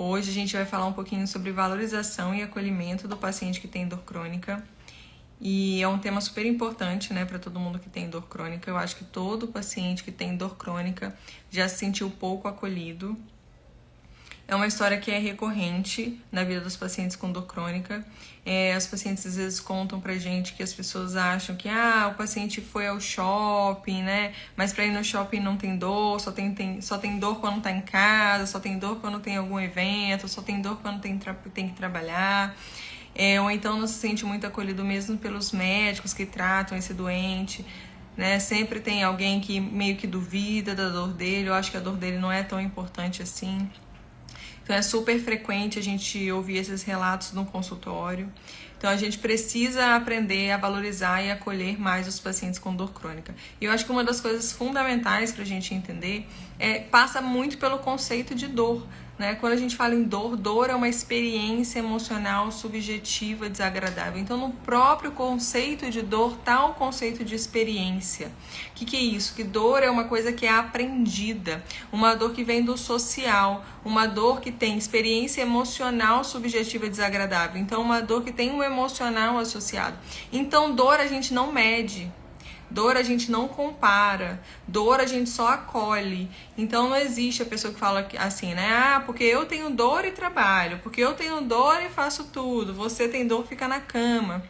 Hoje a gente vai falar um pouquinho sobre valorização e acolhimento do paciente que tem dor crônica. E é um tema super importante, né, para todo mundo que tem dor crônica. Eu acho que todo paciente que tem dor crônica já se sentiu pouco acolhido. É uma história que é recorrente na vida dos pacientes com dor crônica. As pacientes às vezes contam pra gente que as pessoas acham que o paciente foi ao shopping, né? Mas pra ir no shopping não tem dor, só tem dor quando tá em casa, só tem dor quando tem algum evento, só tem dor quando tem que trabalhar. Ou então não se sente muito acolhido mesmo pelos médicos que tratam esse doente. Né? Sempre tem alguém que meio que duvida da dor dele, eu acho que a dor dele não é tão importante assim. Então é super frequente a gente ouvir esses relatos no consultório. Então a gente precisa aprender a valorizar e acolher mais os pacientes com dor crônica. E eu acho que uma das coisas fundamentais para a gente entender passa muito pelo conceito de dor. Né? Quando a gente fala em dor, dor é uma experiência emocional subjetiva desagradável. Então no próprio conceito de dor está o conceito de experiência. O que é isso? Que dor é uma coisa que é aprendida, uma dor que vem do social, uma dor que tem experiência emocional subjetiva desagradável. Então uma dor que tem um emocional associado. Então dor a gente não mede. Dor a gente não compara, dor a gente só acolhe. Então não existe a pessoa que fala assim, né? Porque eu tenho dor e trabalho, porque eu tenho dor e faço tudo, você tem dor, fica na cama.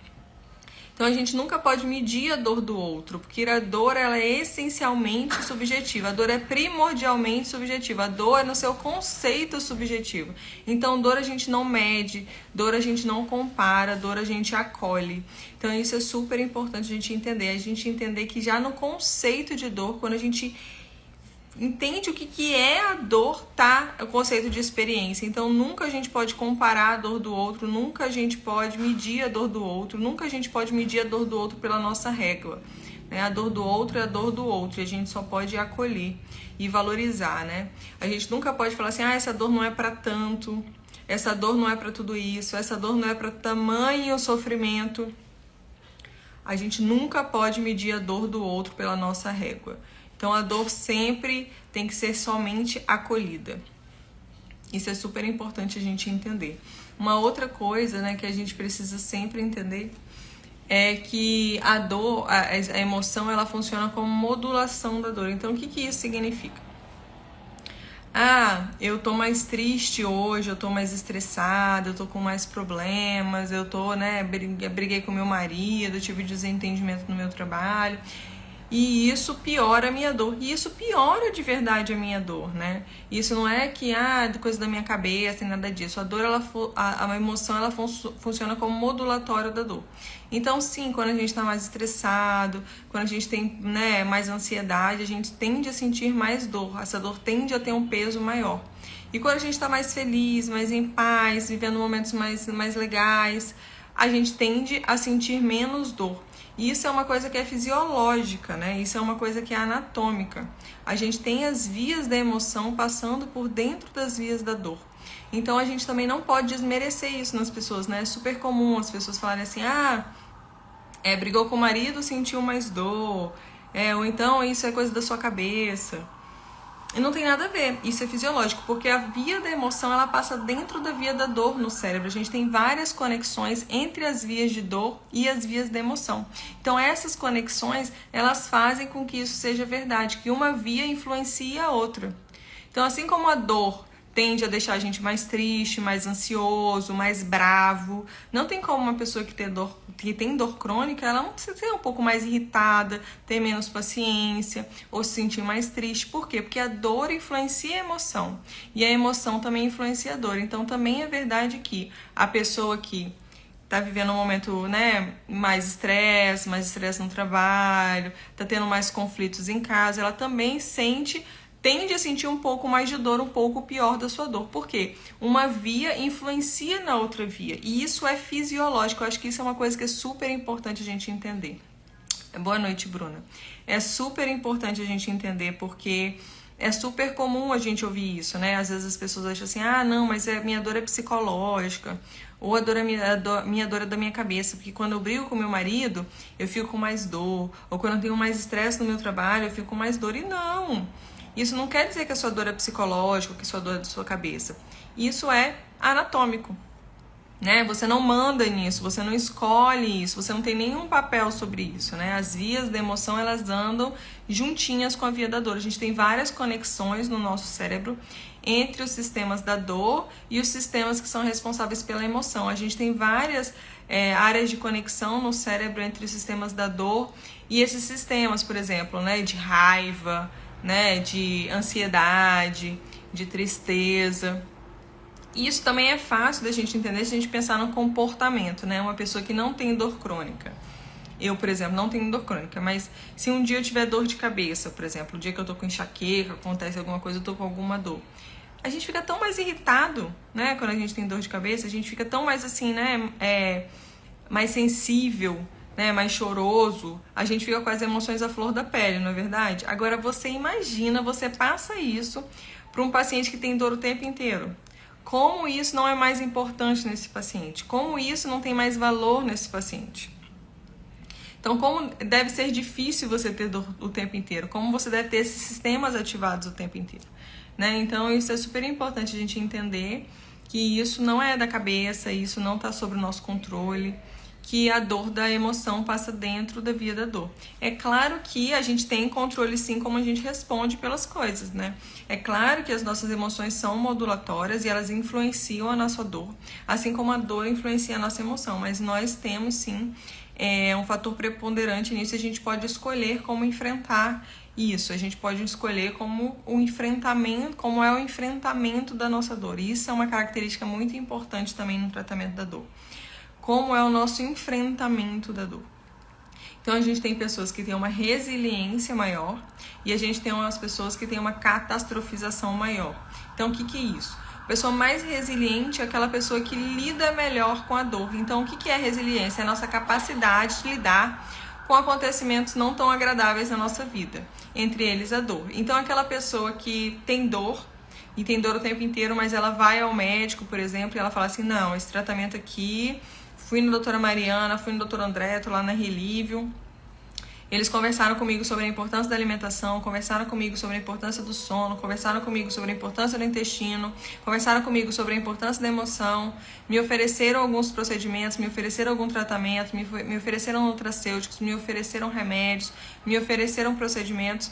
Então a gente nunca pode medir a dor do outro, porque a dor ela é essencialmente subjetiva, a dor é primordialmente subjetiva, a dor é no seu conceito subjetivo. Então dor a gente não mede, dor a gente não compara, dor a gente acolhe. Então isso é super importante a gente entender que já no conceito de dor, quando a gente entende o que é a dor, tá? O conceito de experiência. Então nunca a gente pode comparar a dor do outro, nunca a gente pode medir a dor do outro, nunca a gente pode medir a dor do outro pela nossa régua. Né? A dor do outro é a dor do outro e a gente só pode acolher e valorizar, né? A gente nunca pode falar assim, essa dor não é para tanto, essa dor não é para tudo isso, essa dor não é para tamanho sofrimento. A gente nunca pode medir a dor do outro pela nossa régua. Então a dor sempre tem que ser somente acolhida. Isso é super importante a gente entender. Uma outra coisa, né, que a gente precisa sempre entender é que a dor, a emoção, ela funciona como modulação da dor. Então o que isso significa? Eu tô mais triste hoje, eu tô mais estressada, eu tô com mais problemas, eu tô, né, briguei com meu marido, tive desentendimento no meu trabalho. E isso piora a minha dor. E isso piora de verdade a minha dor, né? Isso não é que, coisa da minha cabeça e nada disso. A dor, a emoção, ela funciona como modulatória da dor. Então, sim, quando a gente tá mais estressado, quando a gente tem, né, mais ansiedade, a gente tende a sentir mais dor. Essa dor tende a ter um peso maior. E quando a gente tá mais feliz, mais em paz, vivendo momentos mais legais, a gente tende a sentir menos dor. E isso é uma coisa que é fisiológica, né? Isso é uma coisa que é anatômica. A gente tem as vias da emoção passando por dentro das vias da dor. Então a gente também não pode desmerecer isso nas pessoas, né? É super comum as pessoas falarem assim, brigou com o marido, sentiu mais dor. Ou então isso é coisa da sua cabeça. E não tem nada a ver, isso é fisiológico, porque a via da emoção ela passa dentro da via da dor no cérebro. A gente tem várias conexões entre as vias de dor e as vias da emoção. Então essas conexões, elas fazem com que isso seja verdade, que uma via influencie a outra. Então assim como a dor tende a deixar a gente mais triste, mais ansioso, mais bravo. Não tem como uma pessoa que tem dor crônica, ela não precisa ser um pouco mais irritada, ter menos paciência ou se sentir mais triste. Por quê? Porque a dor influencia a emoção e a emoção também influencia a dor. Então também é verdade que a pessoa que tá vivendo um momento, né, mais estresse no trabalho, tá tendo mais conflitos em casa, ela também tende a sentir um pouco mais de dor, um pouco pior da sua dor. Por quê? Uma via influencia na outra via. E isso é fisiológico. Eu acho que isso é uma coisa que é super importante a gente entender. Boa noite, Bruna. É super importante a gente entender, porque é super comum a gente ouvir isso, né? Às vezes as pessoas acham assim, não, mas minha dor é psicológica. Ou minha dor é da minha cabeça, porque quando eu brigo com meu marido, eu fico com mais dor. Ou quando eu tenho mais estresse no meu trabalho, eu fico com mais dor. E não! Isso não quer dizer que a sua dor é psicológica, que a sua dor é da sua cabeça. Isso é anatômico, né? Você não manda nisso, você não escolhe isso, você não tem nenhum papel sobre isso, né? As vias da emoção, elas andam juntinhas com a via da dor. A gente tem várias conexões no nosso cérebro entre os sistemas da dor e os sistemas que são responsáveis pela emoção. A gente tem várias áreas de conexão no cérebro entre os sistemas da dor e esses sistemas, por exemplo, né, de raiva, né, de ansiedade, de tristeza. E isso também é fácil da gente entender se a gente pensar no comportamento, né? Uma pessoa que não tem dor crônica. Eu, por exemplo, não tenho dor crônica, mas se um dia eu tiver dor de cabeça, por exemplo, o dia que eu tô com enxaqueca, acontece alguma coisa, eu tô com alguma dor. A gente fica tão mais irritado, né? Quando a gente tem dor de cabeça, a gente fica tão mais assim, né? Mais sensível, né? Mais choroso. A gente fica com as emoções à flor da pele, não é verdade? Agora você imagina, você passa isso para um paciente que tem dor o tempo inteiro. Como isso não é mais importante nesse paciente? Como isso não tem mais valor nesse paciente? Então, como deve ser difícil você ter dor o tempo inteiro? Como você deve ter esses sistemas ativados o tempo inteiro? Né? Então, isso é super importante a gente entender que isso não é da cabeça, isso não está sob o nosso controle, que a dor da emoção passa dentro da via da dor. É claro que a gente tem controle sim como a gente responde pelas coisas, né? É claro que as nossas emoções são modulatórias e elas influenciam a nossa dor, assim como a dor influencia a nossa emoção, mas nós temos sim um fator preponderante nisso e a gente pode escolher como enfrentar isso, a gente pode escolher como é o enfrentamento da nossa dor. E isso é uma característica muito importante também no tratamento da dor. Como é o nosso enfrentamento da dor. Então a gente tem pessoas que têm uma resiliência maior e a gente tem umas pessoas que têm uma catastrofização maior. Então o que é isso? A pessoa mais resiliente é aquela pessoa que lida melhor com a dor. Então o que é resiliência? É a nossa capacidade de lidar com acontecimentos não tão agradáveis na nossa vida, entre eles a dor. Então aquela pessoa que tem dor, e tem dor o tempo inteiro, mas ela vai ao médico, por exemplo, e ela fala assim, não, esse tratamento aqui, fui na doutora Mariana, fui no doutor André, tô lá na Relívio. Eles conversaram comigo sobre a importância da alimentação, conversaram comigo sobre a importância do sono, conversaram comigo sobre a importância do intestino, conversaram comigo sobre a importância da emoção, me ofereceram alguns procedimentos, me ofereceram algum tratamento, me ofereceram nutracêuticos, me ofereceram remédios, me ofereceram procedimentos.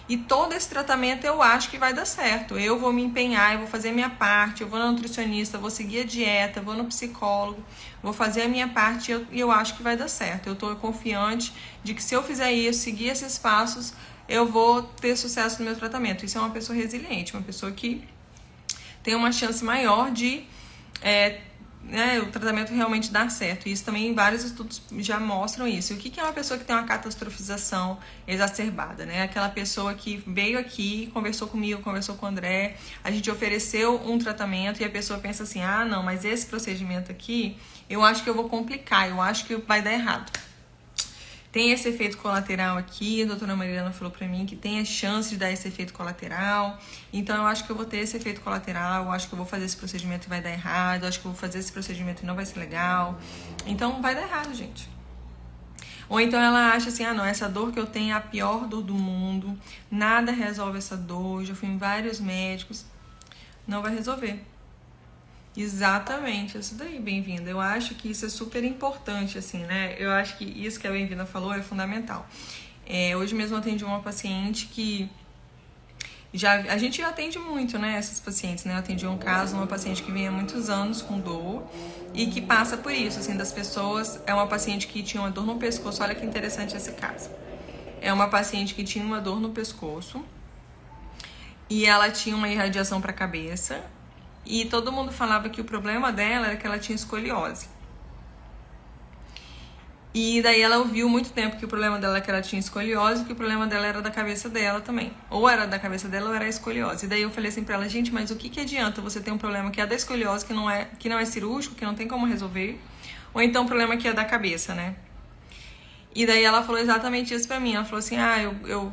E todo esse tratamento eu acho que vai dar certo. Eu vou me empenhar, eu vou fazer a minha parte, eu vou na nutricionista, vou seguir a dieta, vou no psicólogo, vou fazer a minha parte e eu acho que vai dar certo. Eu estou confiante de que se eu fizer isso, seguir esses passos, eu vou ter sucesso no meu tratamento. Isso é uma pessoa resiliente, uma pessoa que tem uma chance maior de o tratamento realmente dar certo. Isso também, vários estudos já mostram isso. E o que é uma pessoa que tem uma catastrofização exacerbada, né? Aquela pessoa que veio aqui, conversou comigo, conversou com o André, a gente ofereceu um tratamento e a pessoa pensa assim, ah, não, mas esse procedimento aqui, eu acho que eu vou complicar, eu acho que vai dar errado. Tem esse efeito colateral aqui, a doutora Mariana falou pra mim que tem a chance de dar esse efeito colateral, então eu acho que eu vou ter esse efeito colateral, eu acho que eu vou fazer esse procedimento e vai dar errado, eu acho que eu vou fazer esse procedimento e não vai ser legal, então vai dar errado, gente. Ou então ela acha assim, ah não, essa dor que eu tenho é a pior dor do mundo, nada resolve essa dor, já fui em vários médicos, não vai resolver. Exatamente, isso daí, bem-vinda. Eu acho que isso é super importante, assim, né? Eu acho que isso que a bem-vinda falou é fundamental. Hoje mesmo eu atendi uma paciente que a gente atende muito, né, essas pacientes, né? Eu atendi um caso, uma paciente que vem há muitos anos com dor e que passa por isso, assim, das pessoas. É uma paciente que tinha uma dor no pescoço, olha que interessante esse caso. É uma paciente que tinha uma dor no pescoço e ela tinha uma irradiação para a cabeça. E todo mundo falava que o problema dela era que ela tinha escoliose. E daí ela ouviu muito tempo que o problema dela era que ela tinha escoliose e que o problema dela era da cabeça dela também. Ou era da cabeça dela ou era a escoliose. E daí eu falei assim pra ela, gente, mas o que adianta você ter um problema que é da escoliose, que não é cirúrgico, que não tem como resolver, ou então um problema que é da cabeça, né? E daí ela falou exatamente isso pra mim. Ela falou assim,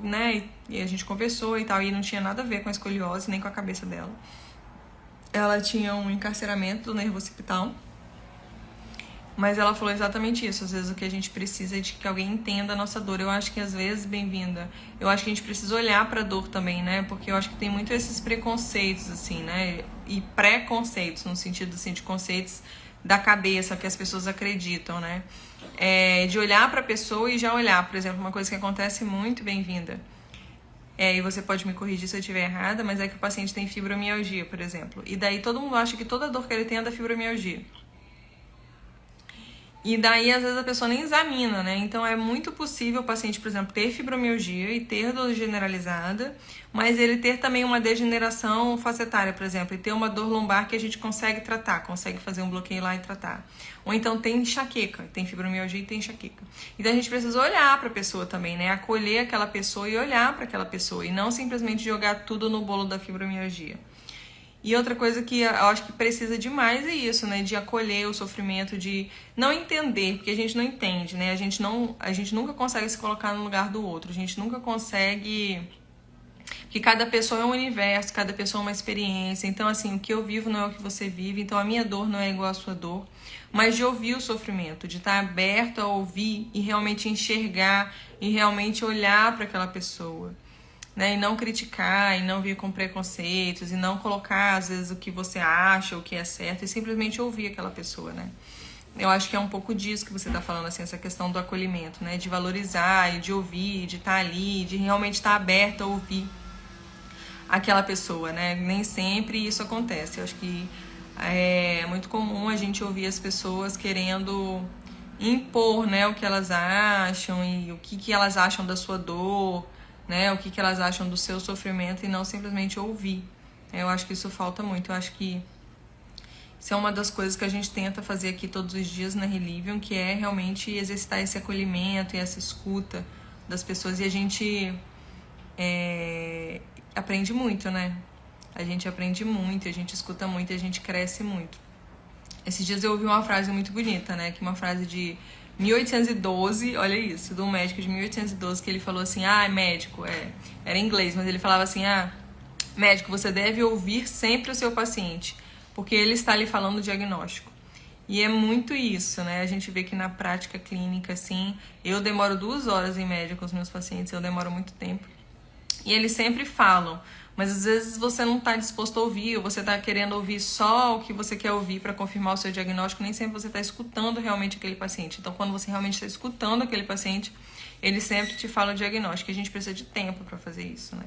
né, e a gente conversou e tal, e não tinha nada a ver com a escoliose, nem com a cabeça dela. Ela tinha um encarceramento do nervo occipital, Mas ela falou exatamente isso. Às vezes o que a gente precisa é de que alguém entenda a nossa dor. Eu acho que às vezes, bem-vinda, eu acho que a gente precisa olhar pra dor também, né? Porque eu acho que tem muito esses preconceitos, assim, né? E pré-conceitos, no sentido, assim, de conceitos da cabeça que as pessoas acreditam, né? De olhar pra pessoa e já olhar. Por exemplo, uma coisa que acontece muito, bem-vinda, e você pode me corrigir se eu estiver errada, mas é que o paciente tem fibromialgia, por exemplo. E daí todo mundo acha que toda dor que ele tem é da fibromialgia. E daí, às vezes, a pessoa nem examina, né? Então, é muito possível o paciente, por exemplo, ter fibromialgia e ter dor generalizada, mas ele ter também uma degeneração facetária, por exemplo, e ter uma dor lombar que a gente consegue tratar, consegue fazer um bloqueio lá e tratar. Ou então tem enxaqueca, tem fibromialgia e tem enxaqueca. Então, a gente precisa olhar para a pessoa também, né? Acolher aquela pessoa e olhar para aquela pessoa, e não simplesmente jogar tudo no bolo da fibromialgia. E outra coisa que eu acho que precisa demais é isso, né? De acolher o sofrimento, de não entender, porque a gente não entende, né? A gente nunca consegue se colocar no lugar do outro. A gente nunca consegue... Porque cada pessoa é um universo, cada pessoa é uma experiência. Então, assim, o que eu vivo não é o que você vive. Então, a minha dor não é igual à sua dor. Mas de ouvir o sofrimento, de estar aberto a ouvir e realmente enxergar e realmente olhar para aquela pessoa. Né, e não criticar, e não vir com preconceitos, e não colocar, às vezes, o que você acha, o que é certo, e simplesmente ouvir aquela pessoa, né? Eu acho que é um pouco disso que você tá falando, assim, essa questão do acolhimento, né? De valorizar, e de ouvir, de estar ali, de realmente estar aberto a ouvir aquela pessoa, né? Nem sempre isso acontece. Eu acho que é muito comum a gente ouvir as pessoas querendo impor, né, o que elas acham e o que elas acham da sua dor, né, o que elas acham do seu sofrimento e não simplesmente ouvir. Eu acho que isso falta muito. Eu acho que isso é uma das coisas que a gente tenta fazer aqui todos os dias na Relivium, que é realmente exercitar esse acolhimento e essa escuta das pessoas. E a gente aprende muito, né? A gente aprende muito, a gente escuta muito e a gente cresce muito. Esses dias eu ouvi uma frase muito bonita, né? Que uma frase de 1812, olha isso, de um médico de 1812, que ele falou assim, médico, era em inglês, mas ele falava assim, médico, você deve ouvir sempre o seu paciente, porque ele está lhe falando o diagnóstico. E é muito isso, né? A gente vê que na prática clínica, assim, eu demoro 2 horas em média com os meus pacientes, eu demoro muito tempo. E eles sempre falam, mas às vezes você não está disposto a ouvir, ou você está querendo ouvir só o que você quer ouvir para confirmar o seu diagnóstico, nem sempre você está escutando realmente aquele paciente. Então, quando você realmente está escutando aquele paciente, ele sempre te fala o diagnóstico. A gente precisa de tempo para fazer isso, né?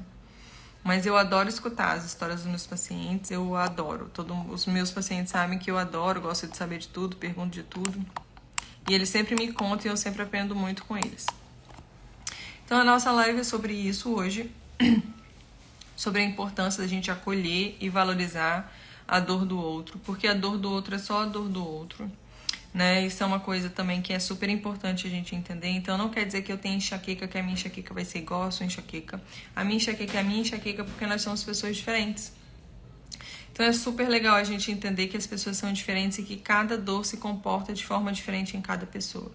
Mas eu adoro escutar as histórias dos meus pacientes, eu adoro. Todos os meus pacientes sabem que eu adoro, gosto de saber de tudo, pergunto de tudo. E eles sempre me contam e eu sempre aprendo muito com eles. Então, a nossa live é sobre isso hoje. Sobre a importância da gente acolher e valorizar a dor do outro, porque a dor do outro é só a dor do outro, né? Isso é uma coisa também que é super importante a gente entender. Então não quer dizer que eu tenho enxaqueca, que a minha enxaqueca vai ser igual à sua enxaqueca. A minha enxaqueca é a minha enxaqueca porque nós somos pessoas diferentes. Então é super legal a gente entender que as pessoas são diferentes e que cada dor se comporta de forma diferente em cada pessoa.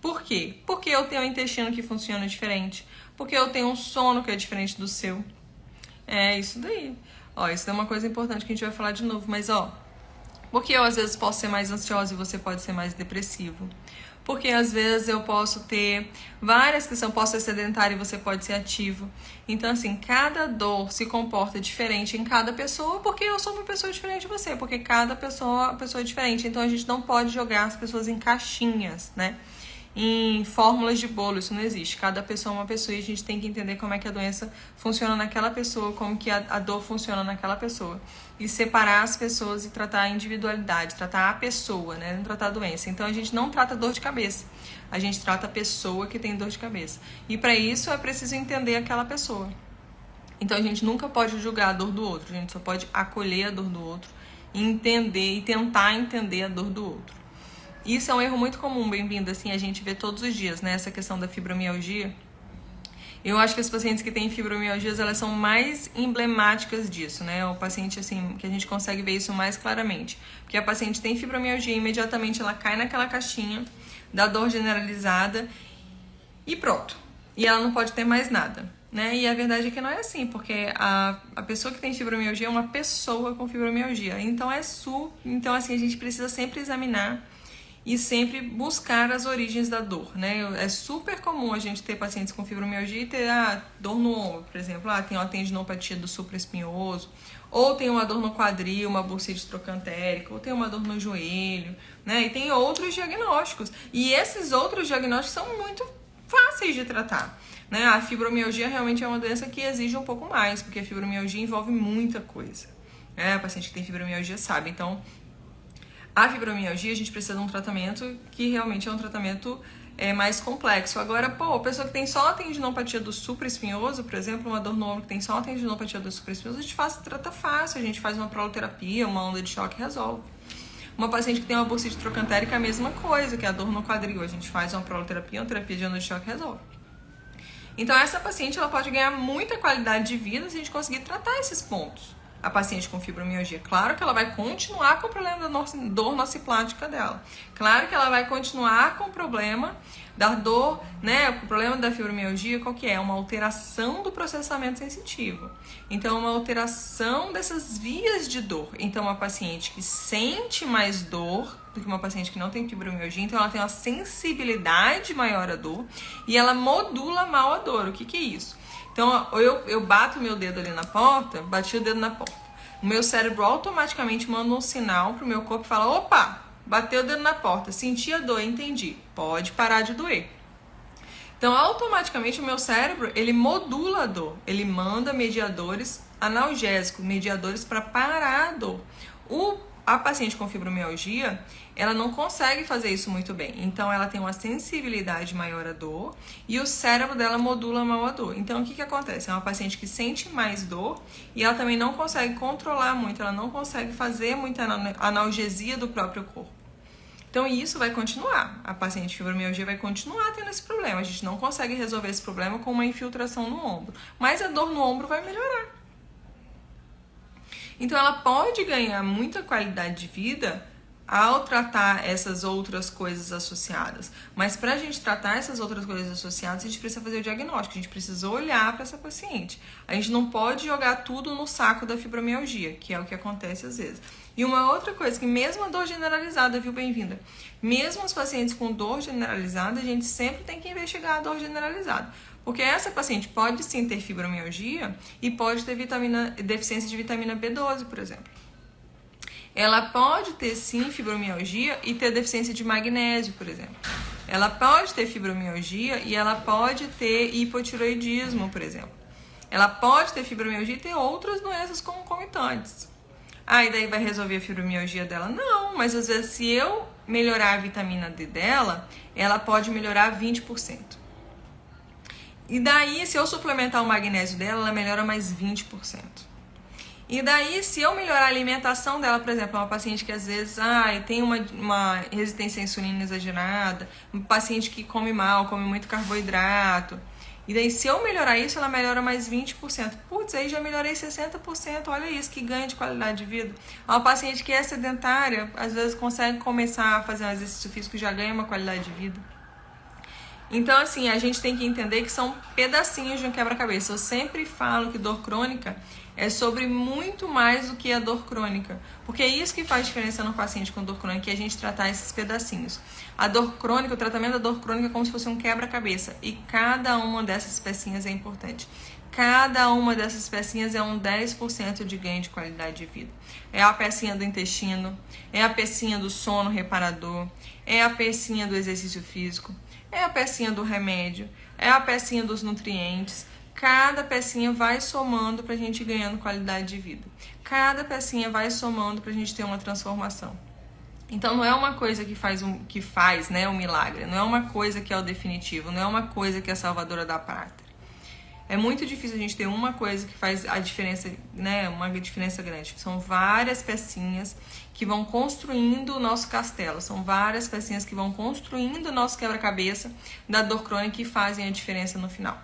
Por quê? Porque eu tenho um intestino que funciona diferente, porque eu tenho um sono que é diferente do seu. É isso daí. Isso é uma coisa importante que a gente vai falar de novo. Mas, porque eu às vezes posso ser mais ansiosa e você pode ser mais depressivo. Porque às vezes eu posso ter várias questões, posso ser sedentário e você pode ser ativo. Então, assim, cada dor se comporta diferente em cada pessoa, porque eu sou uma pessoa diferente de você, porque cada pessoa é diferente. Então, a gente não pode jogar as pessoas em caixinhas, né? Em fórmulas de bolo, isso não existe. Cada pessoa é uma pessoa e a gente tem que entender como é que a doença funciona naquela pessoa, como que a dor funciona naquela pessoa. E separar as pessoas e tratar a individualidade, tratar a pessoa, né? Não tratar a doença. Então a gente não trata dor de cabeça, a gente trata a pessoa que tem dor de cabeça. E para isso é preciso entender aquela pessoa. Então a gente nunca pode julgar a dor do outro, a gente só pode acolher a dor do outro, entender e tentar entender a dor do outro. Isso é um erro muito comum, bem-vindo, assim, a gente vê todos os dias, né, essa questão da fibromialgia. Eu acho que as pacientes que têm fibromialgias, elas são mais emblemáticas disso, né, o paciente, assim, que a gente consegue ver isso mais claramente. Porque a paciente tem fibromialgia e imediatamente ela cai naquela caixinha da dor generalizada e pronto. E ela não pode ter mais nada, né, e a verdade é que não é assim, porque a pessoa que tem fibromialgia é uma pessoa com fibromialgia. Então, então assim, a gente precisa sempre examinar e sempre buscar as origens da dor, né? É super comum a gente ter pacientes com fibromialgia e ter dor no ombro, por exemplo, tem uma tendinopatia do supraespinhoso, ou tem uma dor no quadril, uma bursite trocantérica, ou tem uma dor no joelho, né? E tem outros diagnósticos. E esses outros diagnósticos são muito fáceis de tratar, né? A fibromialgia realmente é uma doença que exige um pouco mais, porque a fibromialgia envolve muita coisa, né? A paciente que tem fibromialgia sabe. Então, a fibromialgia, a gente precisa de um tratamento que realmente é um tratamento mais complexo. Agora, a pessoa que tem só a tendinopatia do supraespinhoso, por exemplo, uma dor no ombro que tem só a tendinopatia do supraespinhoso, a gente trata fácil, a gente faz uma proloterapia, uma onda de choque e resolve. Uma paciente que tem uma bursite trocantérica é a mesma coisa, que é a dor no quadril, a gente faz uma proloterapia, uma terapia de onda de choque e resolve. Então, essa paciente ela pode ganhar muita qualidade de vida se a gente conseguir tratar esses pontos. A paciente com fibromialgia, claro que ela vai continuar com o problema da dor nociplática dela. Claro que ela vai continuar com o problema da dor, né? O problema da fibromialgia, qual que é? Uma alteração do processamento sensitivo. Então, uma alteração dessas vias de dor. Então, uma paciente que sente mais dor do que uma paciente que não tem fibromialgia, então ela tem uma sensibilidade maior à dor e ela modula mal a dor. O que é isso? Então, eu bato o meu dedo ali na porta, bati o dedo na porta. O meu cérebro automaticamente manda um sinal pro meu corpo e fala: opa, bateu o dedo na porta, senti a dor, entendi, pode parar de doer. Então, automaticamente o meu cérebro, ele modula a dor, ele manda mediadores analgésicos, mediadores para parar a dor. A paciente com fibromialgia, ela não consegue fazer isso muito bem. Então, ela tem uma sensibilidade maior à dor e o cérebro dela modula mal a dor. Então, o que acontece? É uma paciente que sente mais dor e ela também não consegue controlar muito, ela não consegue fazer muita analgesia do próprio corpo. Então, isso vai continuar. A paciente de fibromialgia vai continuar tendo esse problema. A gente não consegue resolver esse problema com uma infiltração no ombro. Mas a dor no ombro vai melhorar. Então, ela pode ganhar muita qualidade de vida ao tratar essas outras coisas associadas. Mas para a gente tratar essas outras coisas associadas, a gente precisa fazer o diagnóstico, a gente precisa olhar para essa paciente. A gente não pode jogar tudo no saco da fibromialgia, que é o que acontece às vezes. E uma outra coisa, que mesmo a dor generalizada, viu, bem-vinda? Mesmo os pacientes com dor generalizada, a gente sempre tem que investigar a dor generalizada. Porque essa paciente pode sim ter fibromialgia e pode ter deficiência de vitamina B12, por exemplo. Ela pode ter sim fibromialgia e ter deficiência de magnésio, por exemplo. Ela pode ter fibromialgia e ela pode ter hipotiroidismo, por exemplo. Ela pode ter fibromialgia e ter outras doenças concomitantes. E daí vai resolver a fibromialgia dela? Não, mas às vezes se eu melhorar a vitamina D dela, ela pode melhorar 20%. E daí, se eu suplementar o magnésio dela, ela melhora mais 20%. E daí, se eu melhorar a alimentação dela, por exemplo, uma paciente que às vezes tem uma resistência à insulina exagerada, um paciente que come mal, come muito carboidrato. E daí, se eu melhorar isso, ela melhora mais 20%. Putz, aí já melhorei 60%, olha isso, que ganho de qualidade de vida. Uma paciente que é sedentária, às vezes consegue começar a fazer um exercício físico e já ganha uma qualidade de vida. Então, assim, a gente tem que entender que são pedacinhos de um quebra-cabeça. Eu sempre falo que dor crônica é sobre muito mais do que a dor crônica. Porque é isso que faz diferença no paciente com dor crônica, é a gente tratar esses pedacinhos. A dor crônica, o tratamento da dor crônica é como se fosse um quebra-cabeça. E cada uma dessas pecinhas é importante. Cada uma dessas pecinhas é um 10% de ganho de qualidade de vida. É a pecinha do intestino, é a pecinha do sono reparador, é a pecinha do exercício físico, é a pecinha do remédio, é a pecinha dos nutrientes. Cada pecinha vai somando para a gente ir ganhando qualidade de vida. Cada pecinha vai somando para a gente ter uma transformação. Então não é uma coisa que faz um milagre, não é uma coisa que é o definitivo, não é uma coisa que é a salvadora da pátria. É muito difícil a gente ter uma coisa que faz a diferença, né, uma diferença grande. São várias pecinhas que vão construindo o nosso castelo. São várias pecinhas que vão construindo o nosso quebra-cabeça da dor crônica e fazem a diferença no final.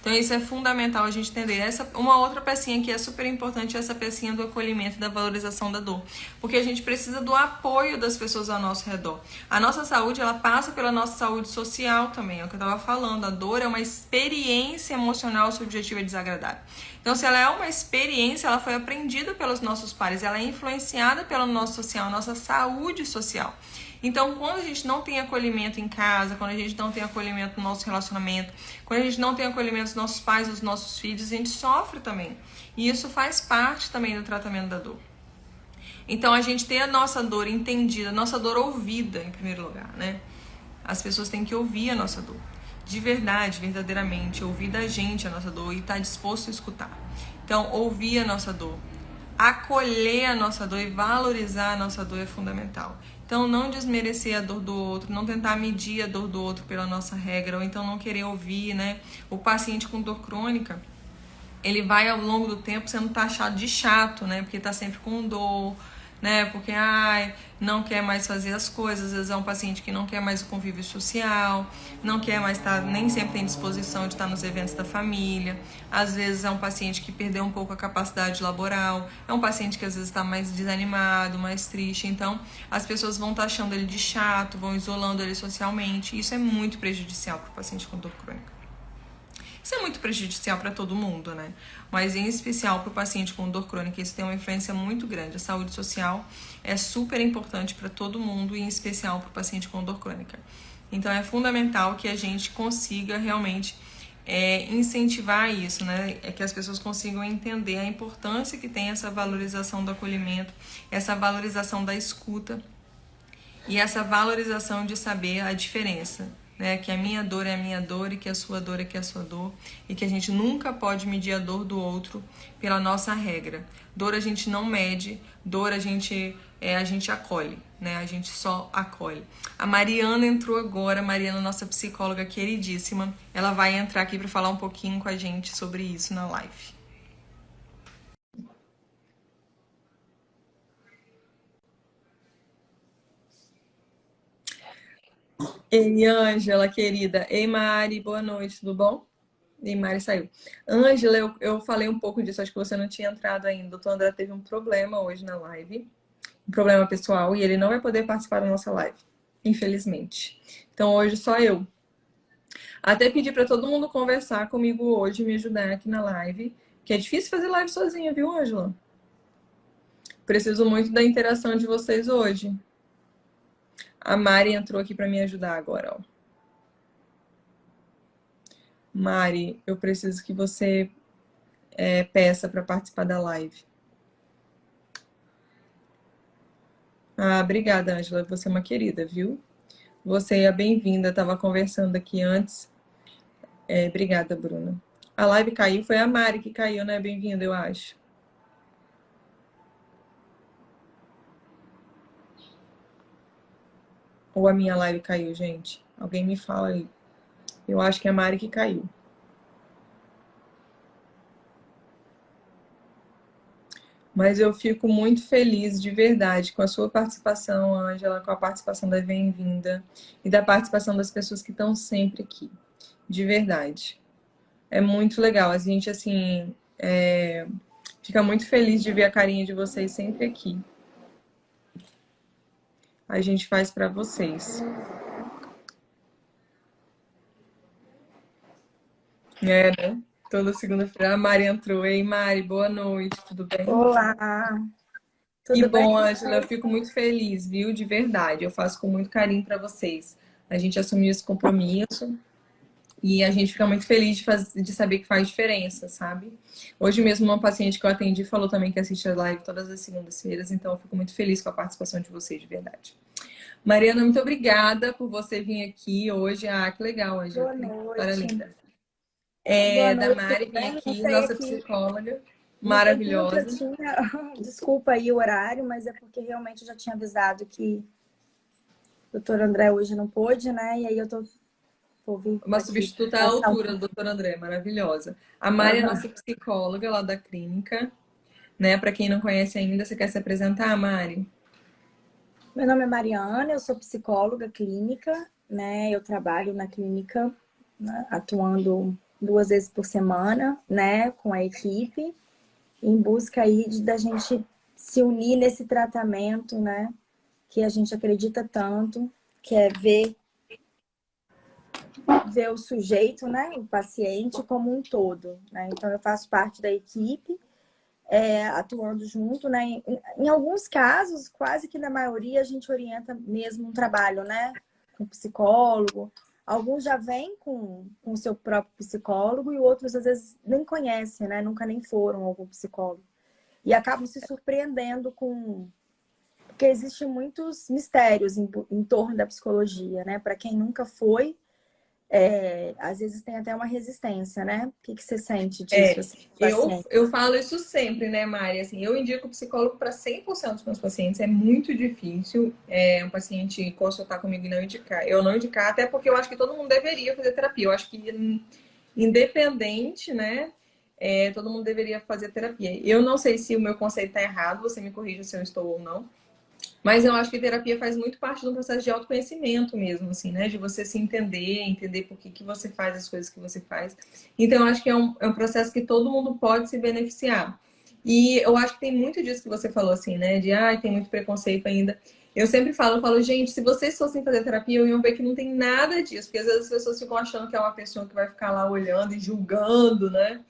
Então isso é fundamental a gente entender. Uma outra pecinha que é super importante é essa pecinha do acolhimento e da valorização da dor. Porque a gente precisa do apoio das pessoas ao nosso redor. A nossa saúde, ela passa pela nossa saúde social também, é o que eu estava falando. A dor é uma experiência emocional subjetiva e desagradável. Então, se ela é uma experiência, ela foi aprendida pelos nossos pares, ela é influenciada pelo nosso social, nossa saúde social. Então, quando a gente não tem acolhimento em casa, quando a gente não tem acolhimento no nosso relacionamento, quando a gente não tem acolhimento dos nossos pais, dos nossos filhos, a gente sofre também. E isso faz parte também do tratamento da dor. Então, a gente tem a nossa dor entendida, a nossa dor ouvida, em primeiro lugar, né? As pessoas têm que ouvir a nossa dor. De verdade, verdadeiramente, ouvir da gente a nossa dor e estar disposto a escutar. Então, ouvir a nossa dor, acolher a nossa dor e valorizar a nossa dor é fundamental. Então, não desmerecer a dor do outro, não tentar medir a dor do outro pela nossa regra, ou então não querer ouvir, né? O paciente com dor crônica, ele vai ao longo do tempo sendo taxado de chato, né? Porque tá sempre com dor, né? Porque não quer mais fazer as coisas. Às vezes é um paciente que não quer mais o convívio social, não quer mais estar, nem sempre tem disposição de estar nos eventos da família. Às vezes é um paciente que perdeu um pouco a capacidade laboral, é um paciente que às vezes está mais desanimado, mais triste. Então, as pessoas vão taxando ele de chato, vão isolando ele socialmente. Isso é muito prejudicial para o paciente com dor crônica. Isso é muito prejudicial para todo mundo, né? Mas em especial para o paciente com dor crônica, isso tem uma influência muito grande. A saúde social é super importante para todo mundo e em especial para o paciente com dor crônica. Então é fundamental que a gente consiga realmente incentivar isso, né? É que as pessoas consigam entender a importância que tem essa valorização do acolhimento, essa valorização da escuta e essa valorização de saber a diferença, né? Que a minha dor é a minha dor e que a sua dor é que a sua dor e que a gente nunca pode medir a dor do outro pela nossa regra. Dor a gente não mede, dor a gente acolhe, né? A gente só acolhe. A Mariana entrou agora, Mariana, nossa psicóloga queridíssima, ela vai entrar aqui para falar um pouquinho com a gente sobre isso na live. Ei, Ângela, querida. Ei, Mari, boa noite, tudo bom? Ei, Mari saiu. Ângela, eu falei um pouco disso, acho que você não tinha entrado ainda. O doutor André teve um problema hoje na live, um problema pessoal, e ele não vai poder participar da nossa live, infelizmente. Então, hoje só eu. Até pedi para todo mundo conversar comigo hoje, me ajudar aqui na live, que é difícil fazer live sozinha, viu, Ângela? Preciso muito da interação de vocês hoje. A Mari entrou aqui para me ajudar agora, ó. Mari, eu preciso que você peça para participar da live. Ah, obrigada, Ângela. Você é uma querida, viu? Você é bem-vinda. Estava conversando aqui antes. Obrigada, Bruna. A live caiu. Foi a Mari que caiu, né? Bem-vinda, eu acho. Ou a minha live caiu, gente? Alguém me fala aí. Eu acho que é a Mari que caiu. Mas eu fico muito feliz, de verdade, com a sua participação, Ângela, com a participação da Bem-vinda e da participação das pessoas que estão sempre aqui. De verdade. É muito legal. A gente, assim, fica muito feliz de ver a carinha de vocês sempre aqui. A gente faz para vocês. Né? Toda segunda-feira a Mari entrou. Ei, Mari, boa noite, tudo bem? Olá, Que tudo bem? bom, Ângela, eu fico muito feliz, viu? De verdade, eu faço com muito carinho para vocês. A gente assumiu esse compromisso e a gente fica muito feliz de saber que faz diferença, sabe? Hoje mesmo uma paciente que eu atendi falou também que assiste a live todas as segundas-feiras, então eu fico muito feliz com a participação de vocês, de verdade. Mariana, muito obrigada por você vir aqui hoje. Ah, que legal, Ângela, Boa que história noite. linda. Boa Da noite, Mari tudo vir bem? Não aqui, sei nossa aqui. psicóloga No tempinho que eu maravilhosa. tinha, desculpa aí o horário, mas é porque realmente eu já tinha avisado que o doutor André hoje não pôde, né? E aí eu vou vir Uma aqui substituta à passar um altura do pouco. doutor André, maravilhosa. A Mari é Aham. nossa psicóloga lá da clínica, né? Para quem não conhece ainda, você quer se apresentar, Mari? Meu nome é Mariana, eu sou psicóloga clínica, né? Eu trabalho na clínica, né, atuando 2 vezes por semana, né? Com a equipe, em busca aí da gente se unir nesse tratamento, né? Que a gente acredita tanto, que é ver ver o sujeito, né, o paciente como um todo, né? Então eu faço parte da equipe, atuando junto, né? Em alguns casos, quase que na maioria, a gente orienta mesmo um trabalho, né? Com psicólogo. Alguns já vêm com o seu próprio psicólogo e outros, às vezes, nem conhecem, né? Nunca nem foram a algum psicólogo. E acabam se surpreendendo com... Porque existem muitos mistérios em torno da psicologia, né? Para quem nunca foi, às vezes tem até uma resistência, né? O que você sente disso, É, assim, eu, paciente? eu falo isso sempre, né, Mari? Assim, eu indico psicólogo para 100% dos meus pacientes. É muito difícil um paciente consultar comigo e não indicar. Eu não indicar, até porque eu acho que todo mundo deveria fazer terapia. Eu acho que independente, né? Todo mundo deveria fazer terapia. Eu não sei se o meu conceito está errado, você me corrija se eu estou ou não. Mas eu acho que terapia faz muito parte de um processo de autoconhecimento mesmo, assim, né? De você se entender, entender por que você faz as coisas que você faz. Então, eu acho que é um processo que todo mundo pode se beneficiar. E eu acho que tem muito disso que você falou, assim, né? De, tem muito preconceito ainda. Eu sempre falo, gente, se vocês fossem fazer terapia, eu ia ver que não tem nada disso. Porque às vezes as pessoas ficam achando que é uma pessoa que vai ficar lá olhando e julgando, né?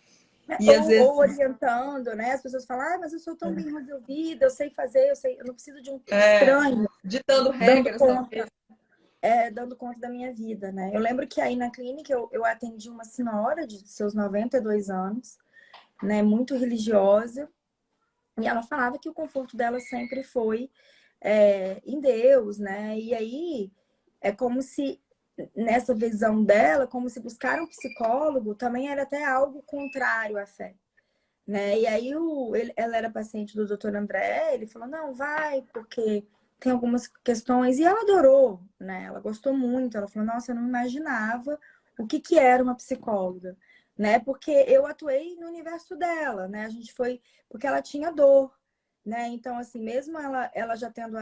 E às Ou vezes, orientando, né? As pessoas falam, mas eu sou tão bem resolvida, eu sei fazer, eu não preciso de um é, estranho ditando dando regras, conta, talvez. dando conta da minha vida, né? Eu lembro que aí na clínica eu atendi uma senhora de seus 92 anos, né? Muito religiosa, e ela falava que o conforto dela sempre foi em Deus, né? E aí é como se, nessa visão dela, como se buscar um psicólogo também era até algo contrário à fé. Né? E aí ela era paciente do Dr. André, ele falou, não, vai, porque tem algumas questões. E ela adorou, né? Ela gostou muito. Ela falou, nossa, eu não imaginava o que era uma psicóloga, né? Porque eu atuei no universo dela, né? A gente foi... Porque ela tinha dor, né? Então, assim, mesmo ela já tendo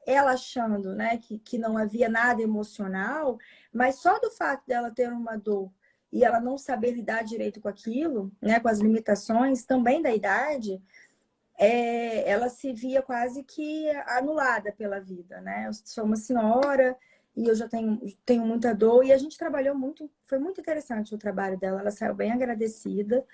ela achando, né, que não havia nada emocional, mas só do fato dela ter uma dor e ela não saber lidar direito com aquilo, né, com as limitações também da idade, ela se via quase que anulada pela vida, né? Eu sou uma senhora e eu já tenho muita dor e a gente trabalhou muito, foi muito interessante o trabalho dela, ela saiu bem agradecida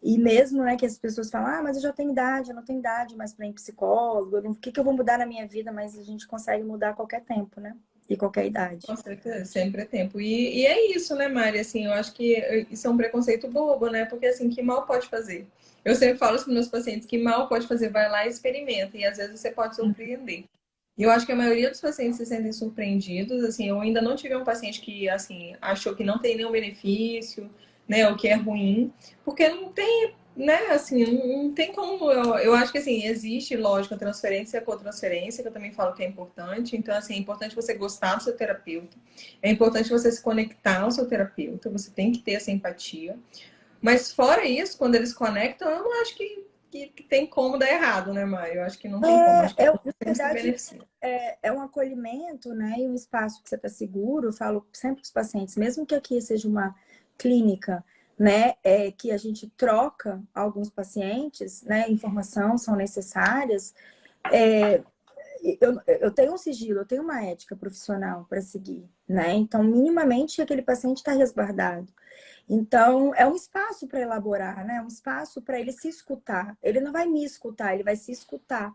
e mesmo, né, que as pessoas falam, mas eu já tenho idade, eu não tenho idade mais para ir em psicólogo, o que eu vou mudar na minha vida? Mas a gente consegue mudar a qualquer tempo, né? E qualquer idade. Com certeza, sempre é tempo. E é isso, né, Mari? Assim, eu acho que isso é um preconceito bobo, né? Porque, assim, que mal pode fazer? Eu sempre falo para os meus pacientes que mal pode fazer, vai lá e experimenta. E, às vezes, você pode surpreender. E eu acho que a maioria dos pacientes se sentem surpreendidos. Assim, eu ainda não tive um paciente que, assim, achou que não tem nenhum benefício, né? O que é ruim. Porque não tem, né? Assim, não tem como. Eu acho que, assim, existe, lógico, a transferência com transferência, que eu também falo que é importante. Então, assim, é importante você gostar do seu terapeuta. É importante você se conectar ao seu terapeuta. Você tem que ter essa empatia. Mas, fora isso, quando eles conectam, eu não acho que tem como dar errado, né, Maio? Eu acho que não tem como. Acho que Na todo mundo se verdade, beneficia. é um acolhimento, né? E um espaço que você está seguro. Eu falo sempre para os pacientes, mesmo que aqui seja uma clínica, né? Que a gente troca alguns pacientes, né? Informação são necessárias. Eu tenho um sigilo, eu tenho uma ética profissional para seguir, né? Então, minimamente, aquele paciente está resguardado. Então, é um espaço para elaborar, né? Um espaço para ele se escutar. Ele não vai me escutar, ele vai se escutar.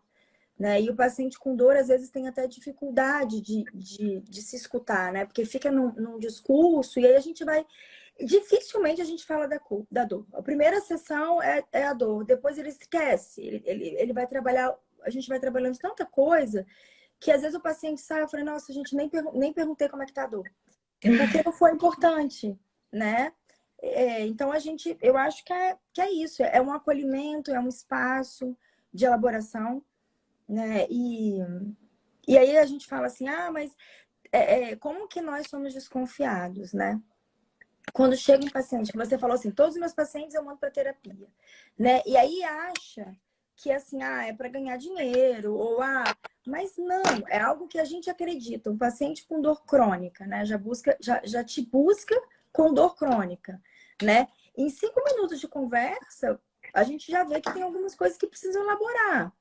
Né? E o paciente com dor, às vezes, tem até dificuldade de se escutar, né? Porque fica num discurso e aí a gente vai... Dificilmente a gente fala da dor. A primeira sessão é a dor, depois ele esquece. Ele vai trabalhar... A gente vai trabalhando tanta coisa que às vezes o paciente sai e fala, nossa, a gente nem perguntei como é que tá a dor. Porque não foi importante, né? Então, eu acho que é isso. É um acolhimento, é um espaço de elaboração, né? E aí a gente fala assim, mas como que nós somos desconfiados, né? Quando chega um paciente, que você falou assim, todos os meus pacientes eu mando para terapia, né? E aí acha que assim, é para ganhar dinheiro, mas não, é algo que a gente acredita. Um paciente com dor crônica, né? Já te busca com dor crônica, né? Em 5 minutos de conversa, a gente já vê que tem algumas coisas que precisam elaborar,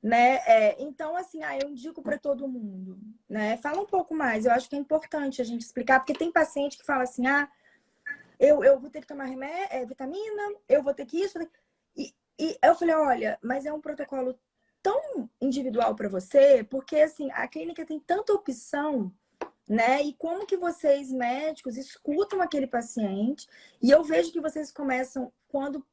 né? Então, assim, eu indico para todo mundo, né? Fala um pouco mais, eu acho que é importante a gente explicar, porque tem paciente que fala assim, eu vou ter que tomar remédio, vitamina, eu vou ter que isso. E eu falei, olha, mas é um protocolo tão individual para você, porque assim, a clínica tem tanta opção, né? E como que vocês, médicos, escutam aquele paciente, e eu vejo que vocês começam quando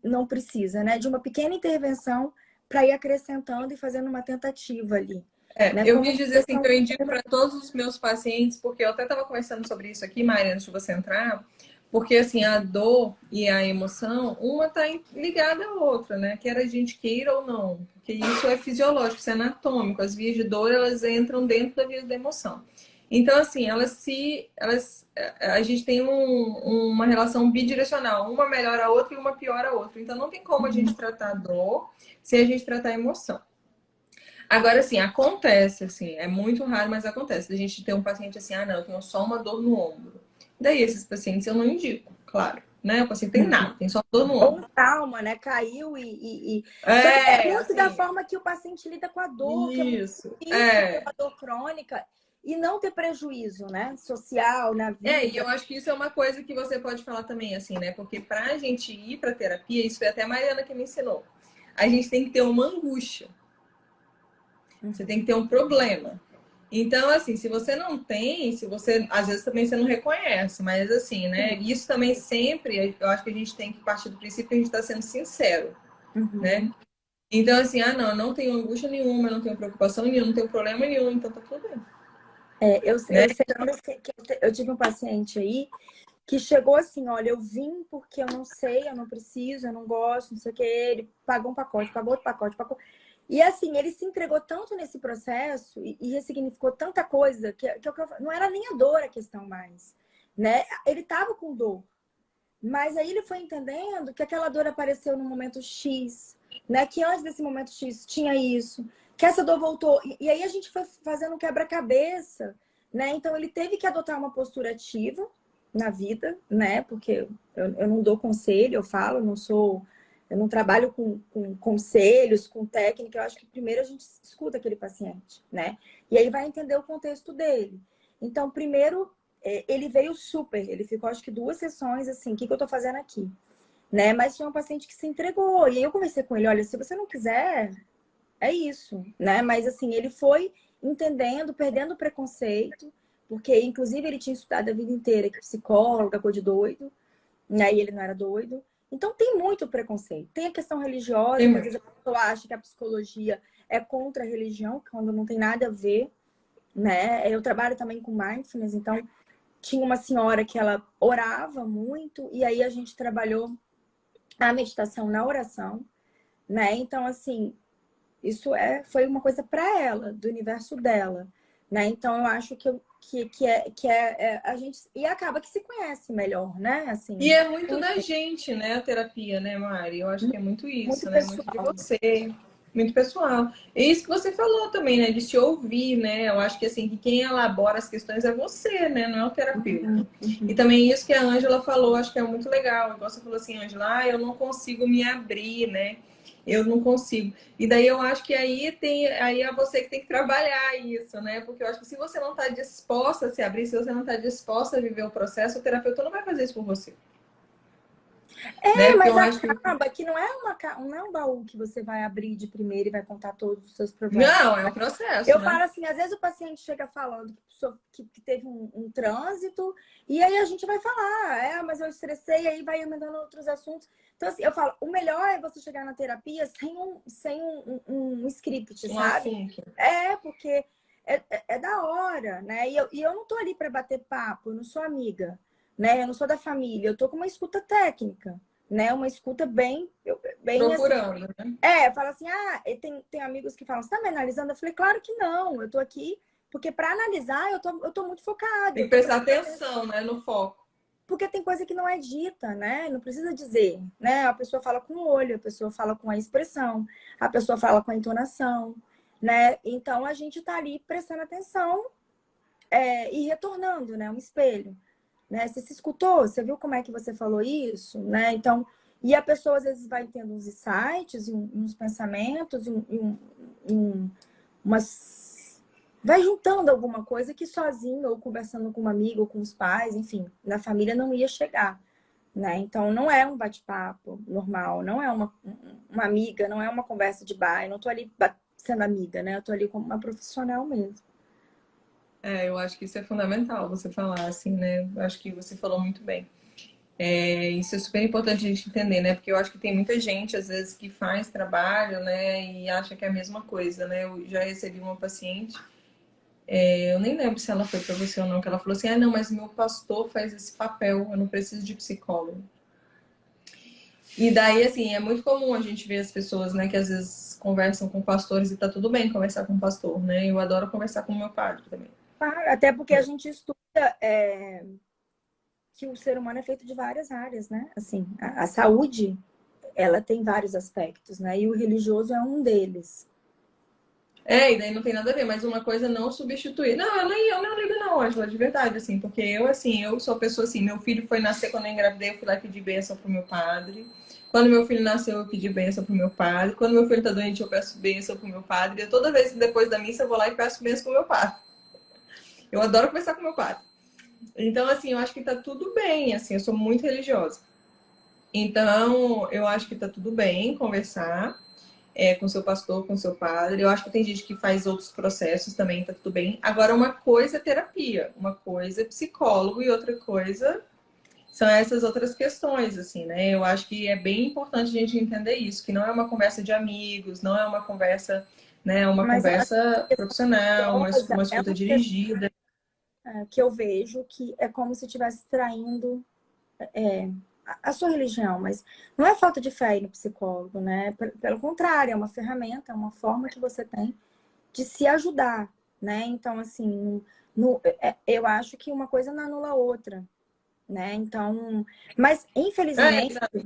não precisa, né? De uma pequena intervenção para ir acrescentando e fazendo uma tentativa ali. Né? Eu Como quis dizer vocês assim que eu indico para todos os meus pacientes, porque eu até estava conversando sobre isso aqui, Mari, antes de você entrar, porque assim, a dor e a emoção, uma está ligada à outra, né? Quer a gente queira ou não, porque isso é fisiológico, isso é anatômico. As vias de dor, elas entram dentro da via da emoção. Então, assim, a gente tem uma relação bidirecional, uma melhora a outra e uma piora a outra. Então, não tem como a gente tratar a dor se a gente tratar a emoção. Agora, assim, acontece, assim, é muito raro, mas acontece. A gente tem um paciente assim, não, eu tenho só uma dor no ombro. Daí, esses pacientes eu não indico, claro, né? O paciente tem nada, tem só dor no ou um ombro. trauma, né? Caiu Só que é muito da Assim, forma que o paciente lida com a dor, que é muito isso, difícil ter uma dor crônica e não ter prejuízo, né? Social, na E vida. eu acho que isso é uma coisa que você pode falar também, assim, né? Porque pra gente ir pra terapia, isso foi até a Mariana que me ensinou. A gente tem que ter uma angústia. Você tem que ter um problema. Então, assim, se você não tem, se você, às vezes também você não reconhece, mas assim, né? Isso também sempre, eu acho que a gente tem que partir do princípio que a gente está sendo sincero, né? Uhum. Então, assim, não, eu não tenho angústia nenhuma, eu não tenho preocupação nenhuma, não tenho problema nenhum, então tá tudo bem, né? Eu sei que eu tive um paciente aí que chegou assim, olha, eu vim porque eu não sei, eu não preciso, eu não gosto, não sei o que. Ele pagou um pacote, pagou outro pacote, pagou. E assim, ele se entregou tanto nesse processo e ressignificou tanta coisa que não era nem a dor a questão mais, né? Ele tava com dor, mas aí ele foi entendendo que aquela dor apareceu no momento X, né? Que antes desse momento X tinha isso, que essa dor voltou. E aí a gente foi fazendo um quebra-cabeça, né? Então ele teve que adotar uma postura ativa na vida, né? Porque eu não dou conselho, eu falo, eu não trabalho com conselhos, com técnica. Eu acho que primeiro a gente escuta aquele paciente, né? E aí vai entender o contexto dele. Então, primeiro ele veio super, ele ficou acho que 2 sessões assim, o que eu tô fazendo aqui? Né? Mas tinha um paciente que se entregou, e aí eu conversei com ele, olha, se você não quiser, é isso, né? Mas assim, ele foi entendendo, perdendo o preconceito, porque inclusive ele tinha estudado a vida inteira que psicóloga, coisa de doido, né? E ele não era doido. Então tem muito preconceito. Tem a questão religiosa, que às vezes a pessoa acha que a psicologia é contra a religião, quando não tem nada a ver, né? Eu trabalho também com mindfulness, então tinha uma senhora que ela orava muito e aí a gente trabalhou a meditação na oração, né? Então, assim, isso foi uma coisa para ela, do universo dela, né? Então, eu acho que a gente e acaba que se conhece melhor, né? E Assim, é muito da gente, né, a terapia, né, Mari? Eu acho que é muito muito isso, né? Muito de pessoal. você, muito pessoal. É isso que você falou também, né, de se ouvir, né? Eu acho que assim, que quem elabora as questões é você, né, não é o terapeuta. E também isso que a Ângela falou, acho que é muito legal. Igual você falou assim, Ângela, eu não consigo me abrir, né? Eu não consigo. E daí eu acho que aí é você que tem que trabalhar isso, né? Porque eu acho que se você não está disposta a se abrir, se você não está disposta a viver o processo, o terapeuta não vai fazer isso por você. Né? Porque Mas eu acho que. acaba que não é um baú que você vai abrir de primeira e vai contar todos os seus problemas. Não, é um processo, Eu né? falo assim, às vezes o paciente chega falando que teve um trânsito, e aí a gente vai falar, mas eu estressei, aí vai emendando outros assuntos. Então, assim, eu falo, o melhor é você chegar na terapia sem um script, Um sabe? assunto. Porque é da hora, né? E eu não tô ali para bater papo, eu não sou amiga, né? Eu não sou da família, eu tô com uma escuta técnica, né? Uma escuta bem assim. Procurando, né? Fala assim, tem amigos que falam, você tá me analisando? Eu falei, claro que não, eu tô aqui, porque para analisar eu tô muito focada, Tem eu que tô prestar prestando atenção, atenção, né? No foco. porque tem coisa que não é dita, né? Não precisa dizer, né? A pessoa fala com o olho, a pessoa fala com a expressão, a pessoa fala com a entonação, né? Então a gente tá ali prestando atenção e retornando, né? Um espelho, né? Você se escutou? Você viu como é que você falou isso, né? Então E a pessoa às vezes vai tendo uns insights, uns pensamentos, umas... vai juntando alguma coisa que sozinho, ou conversando com uma amiga, ou com os pais, enfim, na família não ia chegar, né? Então não é um bate-papo normal, não é uma amiga, não é uma conversa de bar, eu não tô ali sendo amiga, né? Eu tô ali como uma profissional mesmo. Eu acho que isso é fundamental você falar, assim, né? Eu acho que você falou muito bem. Isso é super importante a gente entender, né? Porque eu acho que tem muita gente, às vezes, que faz trabalho, né? E acha que é a mesma coisa, né? Eu já recebi uma paciente, eu nem lembro se ela foi para você ou não, que ela falou assim, ah, não, mas meu pastor faz esse papel, eu não preciso de psicólogo. E daí, assim, é muito comum a gente ver as pessoas, né, que às vezes conversam com pastores e tá tudo bem conversar com pastor, né? Eu adoro conversar com o meu padre também. Até porque a gente estuda que o ser humano é feito de várias áreas, né? Assim, a saúde, ela tem vários aspectos, né? E o religioso é um deles. E daí não tem nada a ver, mas uma coisa não substitui. Não, eu não ligo não, Angela, de verdade, assim, porque eu sou pessoa assim, meu filho foi nascer quando eu engravidei, eu fui lá pedir bênção pro meu padre. Quando meu filho nasceu, eu pedi bênção pro meu padre. Quando meu filho tá doente, eu peço bênção pro meu padre. E toda vez depois da missa, eu vou lá e peço bênção pro meu padre. Eu adoro conversar com meu padre. Então, assim, eu acho que tá tudo bem, assim, eu sou muito religiosa. Então, eu acho que tá tudo bem conversar com seu pastor, com seu padre. Eu acho que tem gente que faz outros processos também, tá tudo bem. Agora, uma coisa é terapia, uma coisa é psicólogo e outra coisa são essas outras questões, assim, né? Eu acho que é bem importante a gente entender isso, que não é uma conversa de amigos, não é uma conversa, né? É uma Mas eu acho conversa que a questão profissional, religiosa uma é escuta uma questão dirigida. que eu vejo que é como se estivesse traindo a sua religião, mas não é falta de fé aí no psicólogo, né? Pelo contrário, é uma ferramenta, é uma forma que você tem de se ajudar, né? Então, assim, eu acho que uma coisa não anula a outra, né? Então, mas infelizmente Exato.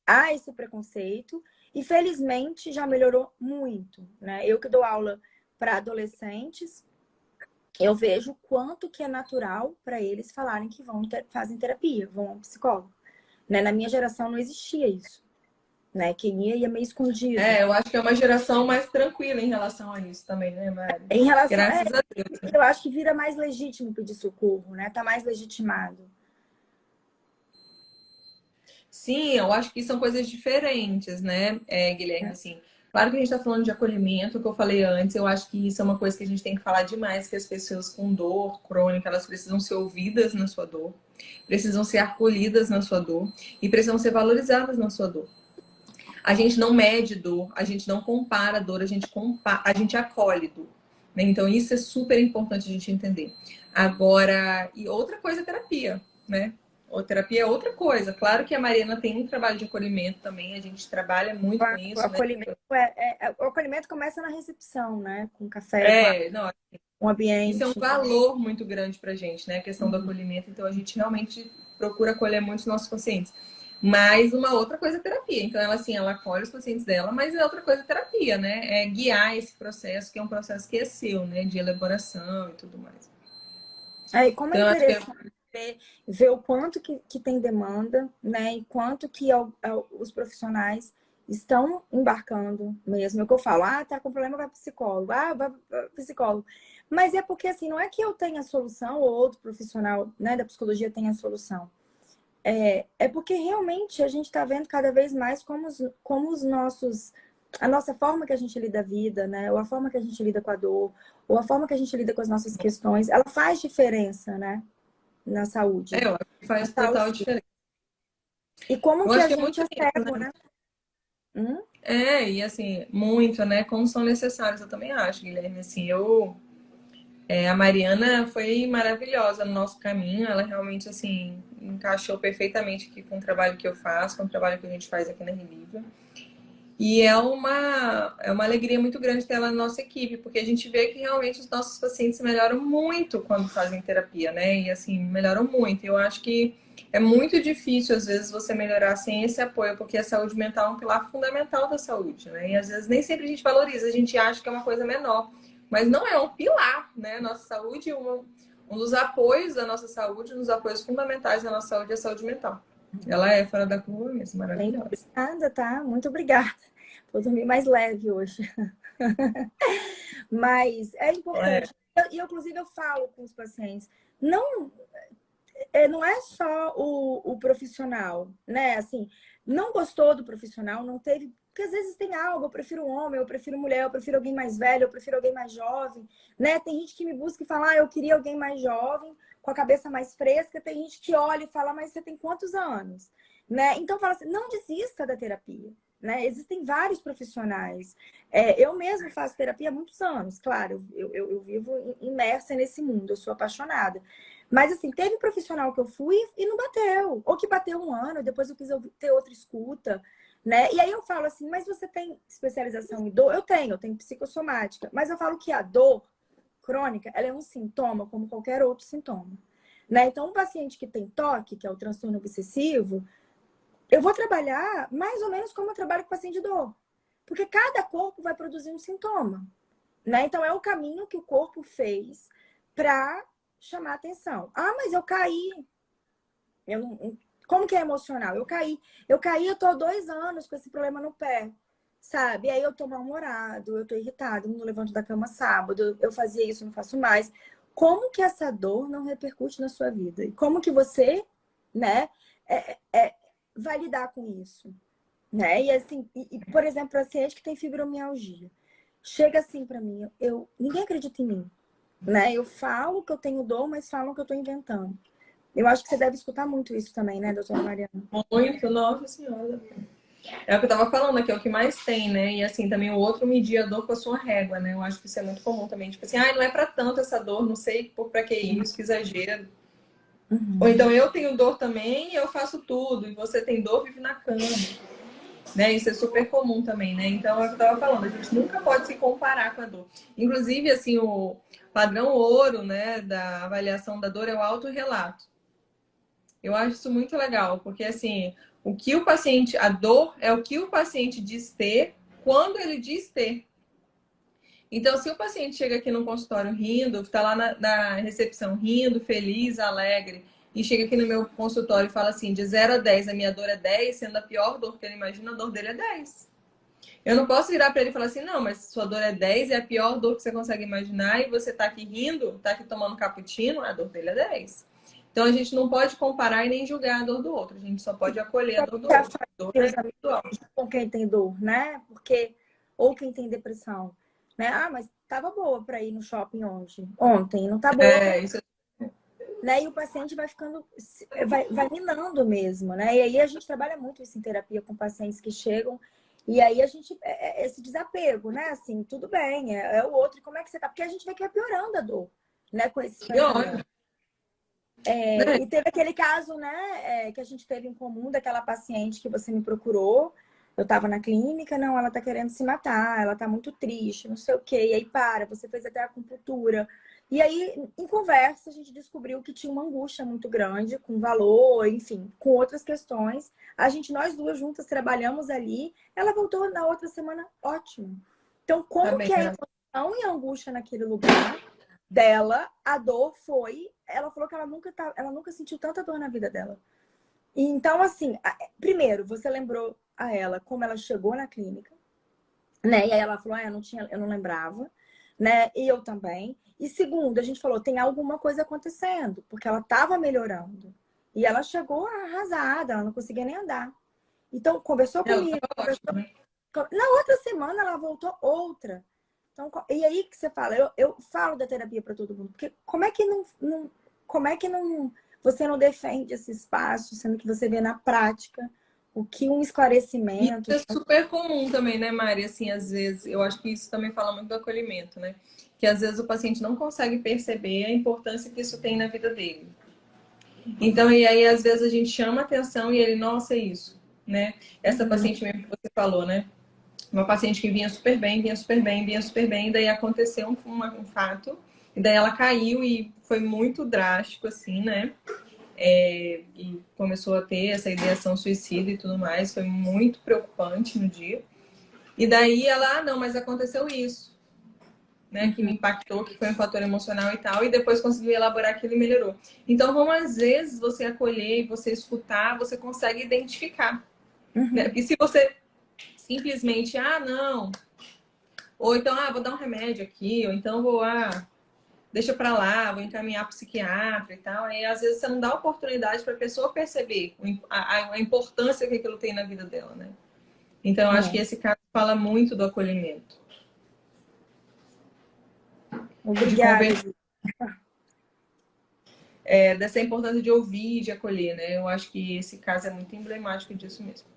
há esse preconceito e felizmente já melhorou muito, né? Eu que dou aula para adolescentes, eu vejo quanto que é natural para eles falarem que fazem terapia, vão ao psicólogo, né? Na minha geração não existia isso, né? Quem ia meio escondido. Eu acho que é uma geração mais tranquila em relação a isso também, né, Mari? Em relação, Graças a Deus, né? eu acho que vira mais legítimo pedir socorro, né? Tá mais legitimado. Sim, eu acho que são coisas diferentes, né, Guilherme? Assim, claro que a gente está falando de acolhimento, o que eu falei antes, eu acho que isso é uma coisa que a gente tem que falar demais, que as pessoas com dor crônica, elas precisam ser ouvidas na sua dor, precisam ser acolhidas na sua dor e precisam ser valorizadas na sua dor. A gente não mede dor, a gente não compara dor, a gente acolhe dor. Né? Então, isso é super importante a gente entender. Agora, e outra coisa é terapia, né? Ou terapia é outra coisa. Claro que a Mariana tem um trabalho de acolhimento também, a gente trabalha muito com O isso, né? acolhimento, o acolhimento começa na recepção, né? Com café, Não, com isso é um ambiente. valor muito grande pra gente, né? A questão do Uhum. acolhimento. Então, a gente realmente procura acolher muito os nossos pacientes. Mas uma outra coisa é terapia. Então, ela assim, ela acolhe os pacientes dela, mas é outra coisa é terapia, né? É guiar esse processo, que é um processo que é seu, né? De elaboração e tudo mais. Aí, como é Então, eu acho que é... interessante ver o quanto que tem demanda, né? E quanto que os profissionais estão embarcando mesmo. É o que eu falo, tá com problema, vai para psicólogo. Vai para psicólogo. Mas é porque, assim, não é que eu tenha a solução ou outro profissional, né, da psicologia tenha a solução. É porque realmente a gente está vendo cada vez mais como os nossos... A nossa forma que a gente lida a vida, né? Ou a forma que a gente lida com a dor, ou a forma que a gente lida com as nossas questões, ela faz diferença, né? Na saúde. eu acho que faz Mental, total sim. diferença. E como Eu que acho a que é gente muito é isso, cego, né? né? Hum? E assim, muito, né? Como são necessários, eu também acho, Guilherme. Assim, a Mariana foi maravilhosa no nosso caminho. Ela realmente, assim, encaixou perfeitamente aqui com o trabalho que eu faço, com o trabalho que a gente faz aqui na Reliva. E é uma alegria muito grande ter ela na nossa equipe, porque a gente vê que realmente os nossos pacientes melhoram muito quando fazem terapia, né? E assim, melhoram muito. Eu acho que é muito difícil, às vezes, você melhorar sem esse apoio, porque a saúde mental é um pilar fundamental da saúde, né? E às vezes nem sempre a gente valoriza, a gente acha que é uma coisa menor. Mas não é um pilar, né? Nossa saúde, um dos apoios da nossa saúde, um dos apoios fundamentais da nossa saúde é a saúde mental. Ela é fora da curva mesmo, Bem, maravilhosa. obrigada, tá? Muito obrigada. Vou dormir mais leve hoje. Mas é É, importante. E, inclusive, eu falo com os pacientes, não, não é só o profissional, né? Assim, não gostou do profissional, não teve. Porque às vezes tem algo, eu prefiro um homem, eu prefiro mulher, eu prefiro alguém mais velho, eu prefiro alguém mais jovem, né? Tem gente que me busca e fala, eu queria alguém mais jovem, com a cabeça mais fresca. Tem gente que olha e fala, mas você tem quantos anos? Né? Então fala assim, não desista da terapia. Né? Existem vários profissionais. Eu mesmo faço terapia há muitos anos, claro, eu vivo imersa nesse mundo, eu sou apaixonada. Mas assim, teve profissional que eu fui e não bateu. Ou que bateu um ano, depois eu quis ter outra escuta, né? E aí eu falo assim, mas você tem especialização em dor? Eu tenho psicossomática. Mas eu falo que a dor crônica, ela é um sintoma como qualquer outro sintoma. Né? Então, um paciente que tem toque, que é o transtorno obsessivo, eu vou trabalhar mais ou menos como eu trabalho com paciente de dor. Porque cada corpo vai produzir um sintoma. Né? Então, é o caminho que o corpo fez para chamar atenção. Ah, mas eu caí. Eu não... Como que é emocional? Eu caí, eu tô há 2 anos com esse problema no pé, sabe? E aí eu tô mal-humorado, eu tô irritado, não levanto da cama sábado, eu fazia isso, não faço mais. Como que essa dor não repercute na sua vida? E como que você, né, vai lidar com isso? Né? E assim, por exemplo, paciente que tem fibromialgia, chega assim para mim, ninguém acredita em mim, né? Eu falo que eu tenho dor, mas falam que eu tô inventando. Eu acho que você deve escutar muito isso também, né, doutora Mariana? muito, nossa senhora. É o que eu tava falando aqui, é o que mais tem, né? E assim, também o outro medir a dor com a sua régua, né? Eu acho que isso é muito comum também. Tipo assim, ai, não é pra tanto essa dor, não sei pra que isso, que exagero. Ou então Uhum. eu tenho dor também e eu faço tudo, e você tem dor, vive na cama. Né? Isso é super comum também, né? Então, é o que eu estava falando, a gente nunca pode se comparar com a dor. Inclusive, assim, o padrão ouro, né, da avaliação da dor é o autorrelato. Eu acho isso muito legal, porque, assim, o que o paciente, a dor é o que o paciente diz ter quando ele diz ter. Então, se o paciente chega aqui no consultório rindo, está lá na recepção rindo, feliz, alegre, e chega aqui no meu consultório e fala assim, de 0 a 10, a minha dor é 10, sendo a pior dor que ele imagina, a dor dele é 10. Eu não posso virar para ele e falar assim, não, mas sua dor é 10, é a pior dor que você consegue imaginar, e você tá aqui rindo, tá aqui tomando cappuccino, a dor dele é 10. Então a gente não pode comparar e nem julgar a dor do outro, a gente só pode acolher a dor do Já outro. faz A dor é Deus individual. com quem tem dor, né? Porque, ou quem tem depressão, né? Ah, mas tava boa para ir no shopping ontem, não tá boa para, É, isso né? E o paciente vai ficando, vai minando mesmo, né? E aí a gente trabalha muito isso em terapia com pacientes que chegam, e aí a gente, esse desapego, né? Assim, tudo bem, é o outro, e como é que você tá? Porque a gente vê que vai piorando a dor, né? Com esses é óbvio, pensamentos. né? E teve aquele caso, né, que a gente teve em comum daquela paciente que você me procurou. Eu estava na clínica, não, ela tá querendo se matar, ela tá muito triste, não sei o quê. E aí, você fez até a acupuntura. E aí, em conversa, a gente descobriu que tinha uma angústia muito grande, com valor, enfim, com outras questões. Nós duas juntas trabalhamos ali. Ela voltou na outra semana ótima. Então, Tá como bem, que a né? emoção e a angústia naquele lugar dela, a dor foi. Ela falou que ela nunca sentiu tanta dor na vida dela. E então, assim, primeiro, você lembrou a ela como ela chegou na clínica, né? E aí ela falou, eu não lembrava, né? E eu também. E segundo, a gente falou, tem alguma coisa acontecendo, porque ela estava melhorando. E ela chegou arrasada, ela não conseguia nem andar. Então, conversou Ela comigo, tava ótima, né? na outra semana ela voltou outra. Então, e aí que você fala, eu falo da terapia para todo mundo, porque como é que não, você não defende esse espaço, sendo que você vê na prática o que um Isso esclarecimento. é super comum também, né, Mari? Assim, às vezes, eu acho que isso também fala muito do acolhimento, né? Que às vezes o paciente não consegue perceber a importância que isso tem na vida dele. Então, e aí às vezes a gente chama atenção e ele, nossa, é isso, né? Essa Uhum. paciente mesmo que você falou, né? Uma paciente que vinha super bem, vinha super bem, vinha super bem, daí aconteceu um fato, e daí ela caiu e foi muito drástico, assim, né? E começou a ter essa ideação suicida e tudo mais, foi muito preocupante no dia. E daí ela, não, mas aconteceu isso. né, que me impactou, que foi um fator emocional e tal, e depois consegui elaborar aquilo e melhorou. Então, como às vezes você acolher e você escutar, você consegue identificar, né? Porque se você simplesmente, ah, não, ou então, ah, vou dar um remédio aqui, ou então vou, deixa pra lá, vou encaminhar pro psiquiatra e tal, aí às vezes você não dá oportunidade para a pessoa perceber a importância que aquilo tem na vida dela, né? Então, eu acho que esse caso fala muito do acolhimento. Obrigada, Ju. Dessa importância de ouvir, de acolher, né? Eu acho que esse caso é muito emblemático disso mesmo.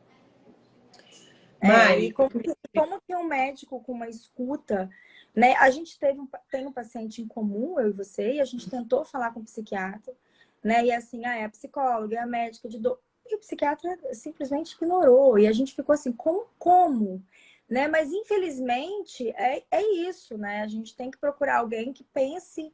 E como que um médico com uma escuta, né? A gente tem um paciente em comum, eu e você, e a gente tentou falar com o psiquiatra, né? E assim, é a psicóloga, é a médica de dor. E o psiquiatra simplesmente ignorou. E a gente ficou assim, como? Né? Mas infelizmente é isso, né? A gente tem que procurar alguém que pense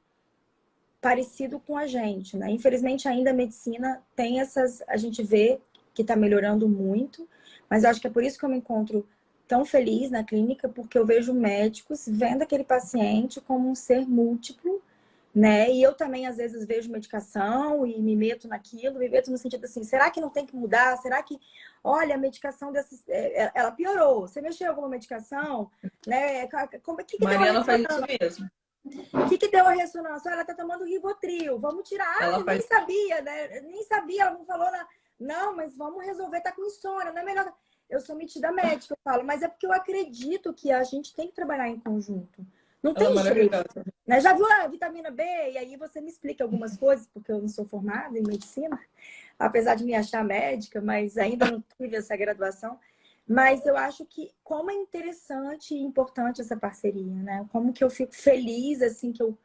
parecido com a gente, né? Infelizmente ainda a medicina tem a gente vê que está melhorando muito, mas eu acho que é por isso que eu me encontro tão feliz na clínica, porque eu vejo médicos vendo aquele paciente como um ser múltiplo, né? E eu também, às vezes, vejo medicação e me meto naquilo, me meto no sentido assim, será que não tem que mudar? Será que, olha, a medicação ela piorou? Você mexeu em alguma medicação? Né? Que Mariana faz isso mesmo. O que deu a ressonância? Ela tá tomando Rivotril, vamos tirar. Ela nem sabia, né? Nem sabia, ela não falou nada. Não, mas vamos resolver, tá com insônia, não é melhor. Eu sou metida médica, eu falo, mas é porque eu acredito que a gente tem que trabalhar em conjunto. Não tem jeito. Né? Já viu a vitamina B? E aí você me explica algumas coisas, porque eu não sou formada em medicina, apesar de me achar médica, mas ainda não tive essa graduação. Mas eu acho que como é interessante e importante essa parceria, né? Como que eu fico feliz, assim, que eu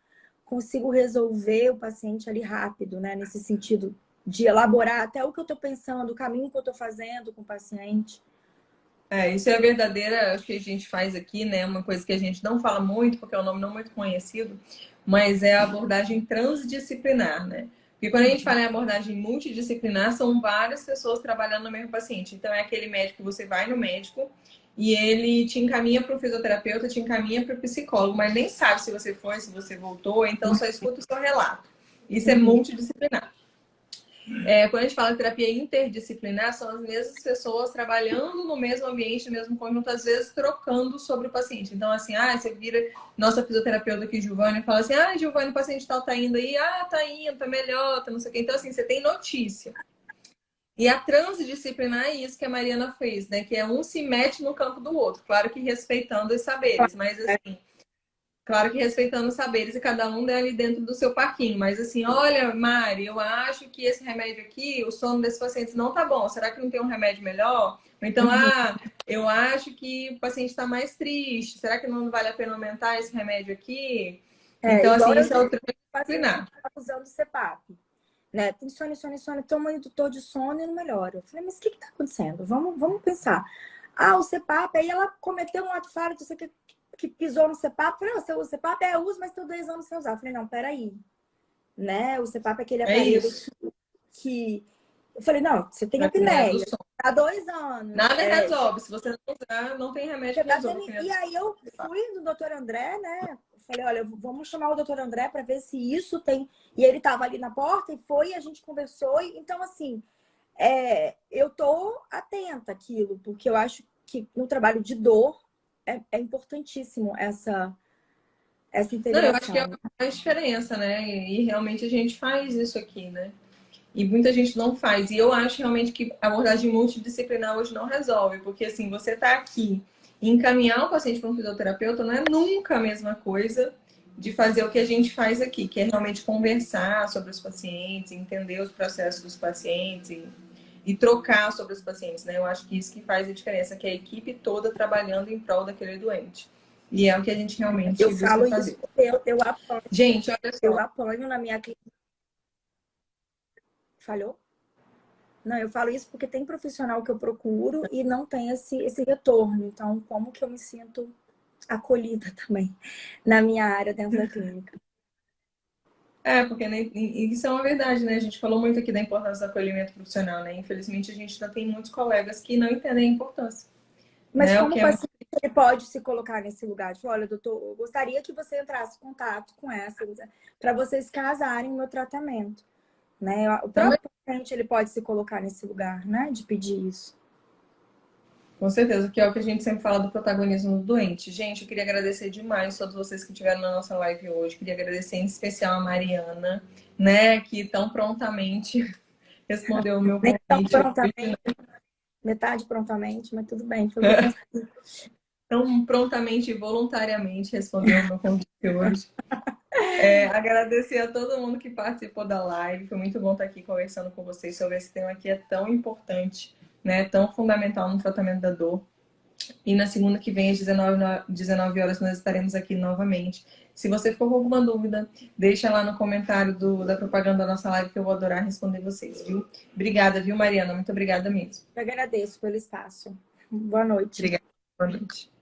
consigo resolver o paciente ali rápido, né? Nesse sentido de elaborar até o que eu estou pensando, o caminho que eu estou fazendo com o paciente. Isso é a verdadeira, acho que a gente faz aqui, né? Uma coisa que a gente não fala muito, porque é um nome não muito conhecido, mas é a abordagem transdisciplinar, né? Porque quando a gente fala em abordagem multidisciplinar, são várias pessoas trabalhando no mesmo paciente. Então, é aquele médico que você vai no médico e ele te encaminha para o fisioterapeuta, te encaminha para o psicólogo, mas nem sabe se você foi, se você voltou, então só escuta o seu relato. Isso é multidisciplinar. Quando a gente fala de terapia interdisciplinar, são as mesmas pessoas trabalhando no mesmo ambiente, no mesmo conjunto, às vezes trocando sobre o paciente. Então, assim, você vira nossa fisioterapeuta aqui, Giovana, e fala assim, Giovana, o paciente tal tá indo aí, tá indo, tá melhor, tá não sei o quê. Então, assim, você tem notícia. E a transdisciplinar é isso que a Mariana fez, né? Que é um se mete no campo do outro. Claro que respeitando os saberes, mas assim... Claro que respeitando os saberes e cada um ali dentro do seu parquinho. Mas assim, olha, Mari, eu acho que esse remédio aqui, o sono desses pacientes não tá bom. Será que não tem um remédio melhor? Ou então, eu acho que o paciente está mais triste. Será que não vale a pena aumentar esse remédio aqui? Então, assim, isso é o transdisciplinar. Usando CPAP. Né? Tem sono, toma um indutor de sono e não melhora. Eu falei, mas o que está acontecendo? Vamos pensar. O CPAP, aí ela cometeu um ato falho, você que pisou no CPAP. Eu falei, não, você usa CPAP? Eu uso, mas estou 2 anos sem usar. Eu falei, não, peraí. Né? O CPAP é aquele aparelho que... Eu falei, não, você tem apneia. Há 2 anos. Nada resolve. Se você não usar, não tem remédio que resolve. E aí eu fui no doutor André, né? Falei, olha, vamos chamar o doutor André para ver se isso tem... E ele estava ali na porta e foi, a gente conversou. Então, assim, eu tô atenta àquilo, porque eu acho que no trabalho de dor é importantíssimo essa integração. Não, eu acho que faz diferença, né? E realmente a gente faz isso aqui, né? E muita gente não faz. E eu acho realmente que a abordagem multidisciplinar hoje não resolve, porque assim, você tá aqui e encaminhar o paciente para um fisioterapeuta não é nunca a mesma coisa de fazer o que a gente faz aqui, que é realmente conversar sobre os pacientes, entender os processos dos pacientes e trocar sobre os pacientes, né? Eu acho que isso que faz a diferença, que é a equipe toda trabalhando em prol daquele doente. E é o que a gente realmente busca fazer. Isso, eu apoio. Gente, olha só. Eu apoio na minha clínica. Falhou? Não, eu falo isso porque tem profissional que eu procuro e não tem esse retorno. Então, como que eu me sinto acolhida também na minha área dentro da clínica? Porque isso é uma verdade, né? A gente falou muito aqui da importância do acolhimento profissional, né? Infelizmente, a gente ainda tem muitos colegas que não entendem a importância. Mas né? como o paciente ele pode se colocar nesse lugar? Tipo, olha, doutor, eu gostaria que você entrasse em contato com essa, para vocês casarem no meu tratamento, né? O Também, próprio paciente, ele pode se colocar nesse lugar, né? De pedir isso. com certeza, que é o que a gente sempre fala do protagonismo do doente. Gente, eu queria agradecer demais a todos vocês que estiveram na nossa live hoje. Queria agradecer em especial a Mariana, né, que tão prontamente respondeu o meu Nem tão convite. prontamente, metade prontamente, mas tudo bem, foi o que eu consegui. Tão prontamente e voluntariamente respondeu o meu convite hoje. Agradecer a todo mundo que participou da live. Foi muito bom estar aqui conversando com vocês sobre esse tema que é tão importante, né? Tão fundamental no tratamento da dor. E na segunda que vem, às 19 horas, nós estaremos aqui novamente. Se você ficou com alguma dúvida, deixa lá no comentário da propaganda da nossa live que eu vou adorar responder vocês, viu? Obrigada, viu, Mariana? Muito obrigada mesmo. Eu agradeço pelo espaço. Boa noite. Obrigada. Boa noite.